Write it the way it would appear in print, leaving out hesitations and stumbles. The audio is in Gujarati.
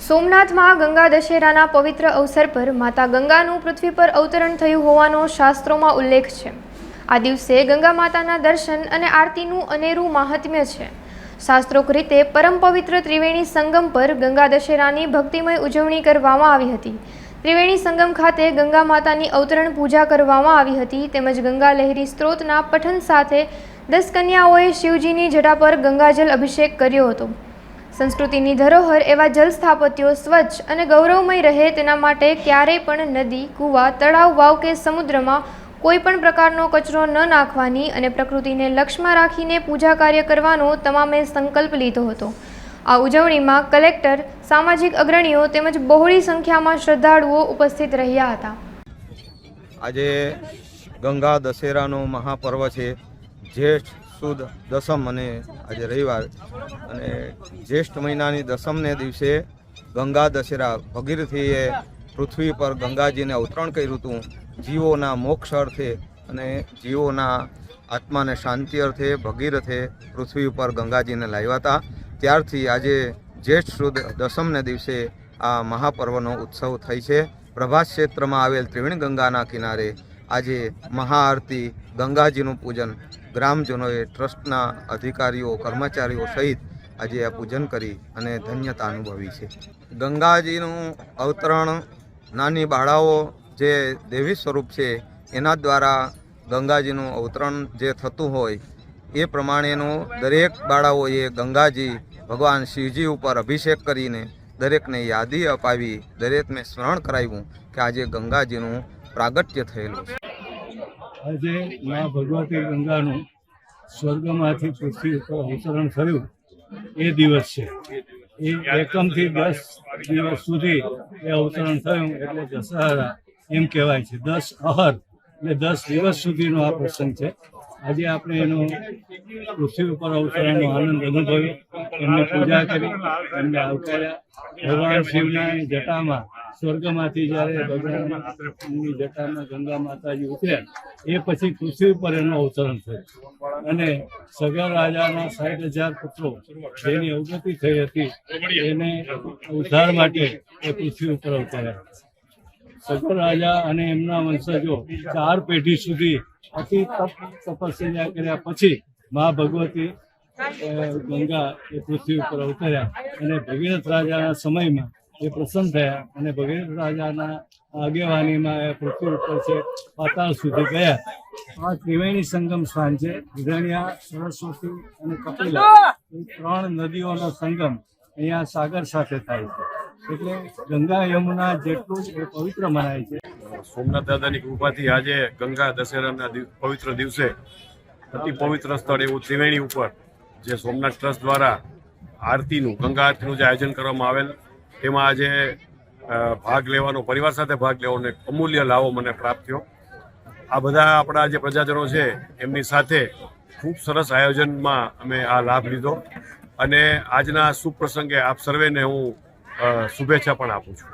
સોમનાથમાં ગંગા દશેરાના પવિત્ર અવસર પર માતા ગંગાનું પૃથ્વી પર અવતરણ થયું હોવાનો શાસ્ત્રોમાં ઉલ્લેખ છે। આ દિવસે ગંગા માતાના દર્શન અને આરતીનું અનેરું મહાત્મ્ય છે। શાસ્ત્રોક્ત રીતે પરમ પવિત્ર ત્રિવેણી સંગમ પર ગંગા દશેરાની ભક્તિમય ઉજવણી કરવામાં આવી હતી। ત્રિવેણી સંગમ ખાતે ગંગા માતાની અવતરણ પૂજા કરવામાં આવી હતી તેમજ ગંગા લહેરી સ્ત્રોતના પઠન સાથે 10 કન્યાઓએ શિવજીની જટા પર ગંગાજલ અભિષેક કર્યો હતો। સંસ્કૃતિની ધરોહર એવા જલ સ્થાપત્યો સ્વચ્છ અને ગૌરવમય રહે તેના માટે ક્યારેય પણ નદી, કૂવા, તળાવ, વાવ કે સમુદ્રમાં કોઈ પણ પ્રકારનો કચરો ન નાખવાની અને પ્રકૃતિને લક્ષ્યમાં રાખીને પૂજા કાર્ય કરવાનો તમામે સંકલ્પ લીધો હતો। આ ઉજવણીમાં કલેક્ટર, સામાજિક અગ્રણીઓ તેમજ બહોળી સંખ્યામાં શ્રદ્ધાળુઓ ઉપસ્થિત રહ્યા હતા। આજે ગંગા દશેરાનો મહાપર્વ છે। જેઠ સુદ દસમ અને આજે રવિવાર અને જ્યેષ્ઠ મહિનાની દસમને દિવસે ગંગા દશેરા ભગીરથીએ પૃથ્વી પર ગંગાજીને અવતરણ કર્યું હતું। જીવોના મોક્ષ અર્થે અને જીવોના આત્માને શાંતિ અર્થે ભગીરથે પૃથ્વી ઉપર ગંગાજીને લાવ્યા હતા। ત્યારથી આજે જ્યેષ્ઠ સુદ દસમને દિવસે આ મહાપર્વનો ઉત્સવ થઈ છે। પ્રભાસ ક્ષેત્રમાં આવેલ ત્રિવેણી ગંગાના કિનારે આજે મહાઆરતી, ગંગાજીનું પૂજન ગ્રામજનોએ, ટ્રસ્ટના અધિકારીઓ, કર્મચારીઓ સહિત આજે આ પૂજન કરી અને ધન્યતા અનુભવી છે। ગંગાજીનું અવતરણ નાની બાળાઓ જે દેવી સ્વરૂપ છે એના દ્વારા ગંગાજીનું અવતરણ જે થતું હોય એ પ્રમાણેનું દરેક બાળાઓએ ગંગાજી ભગવાન શિવજી ઉપર અભિષેક કરીને દરેકને યાદી અપાવી, દરેકને સ્મરણ કરાવ્યું કે આજે ગંગાજીનું પ્રાગટ્ય થયેલું છે। આજે મા ભગવતી ગંગાનું સ્વર્ગમાંથી પૃથ્વી ઉપર અવતરણ થયું એ દિવસ છે। એ એકમથી 10 દિવસ સુધી એ અવતરણ થયું એટલે દશહરા એમ કહેવાય છે। 10 અહર એટલે 10 દિવસ સુધીનો આ પ્રસંગ છે। આજે આપણે એનું પૃથ્વી ઉપર અવતરણનો આનંદ અનુભવ્યો, એમની પૂજા કરી, એમને આવકાર્યા। ભગવાન શિવના જટામાં સ્વર્ગમાંથી જ્યારે ભગવાનની જટામાં ગંગા માતાજી ઉતર્યા એ પછી પૃથ્વી પર એનું અવતરણ થયું અને સગર રાજાના 60,000 પુત્રો જેની અવગતિ થઈ હતી એને ઉદ્ધાર માટે એ પૃથ્વી ઉપર અવતર્યા। સગર રાજા અને એમના વંશજો 4 પેઢી સુધી અતિ તપસ્યા કર્યા પછી મા ભગવતી ગંગા એ પૃથ્વી ઉપર અવતર્યા અને ભગીરથ રાજાના સમયમાં એ પ્રસન્ન થયા અને ભગીરથ રાજાના આગેવાનીમાં એ પૃથ્વી ઉપર છે પાતાળ સુધી ગયા। આ ત્રિવેણી સંગમ સ્થાન છે। હિરણ્યા, સરસ્વતી અને કપિલા એ 3 નદીઓનો સંગમ અહીંયા સાગર સાથે થાય છે એટલે ગંગા યમુના જેટલું જ એ પવિત્ર મનાય છે। સોમનાથ દાદાની કૃપાથી આજે ગંગા દશેરાના પવિત્ર દિવસે અતિ પવિત્ર સ્થળ એવું ત્રિવેણી ઉપર જે સોમનાથ ટ્રસ્ટ દ્વારા આરતીનું, ગંગા આરતીનું જે આયોજન કરવામાં આવેલ તેમાં આજે ભાગ લેવાનો, પરિવાર સાથે ભાગ લેવાનો એક અમૂલ્ય લાવો મને પ્રાપ્ત થયો। આ બધા આપણા જે પ્રજાજનો છે એમની સાથે ખૂબ સરસ આયોજનમાં અમે આ લાભ લીધો અને આજના શુભ પ્રસંગે આપ સર્વેને હું શુભેચ્છા પણ આપું છું।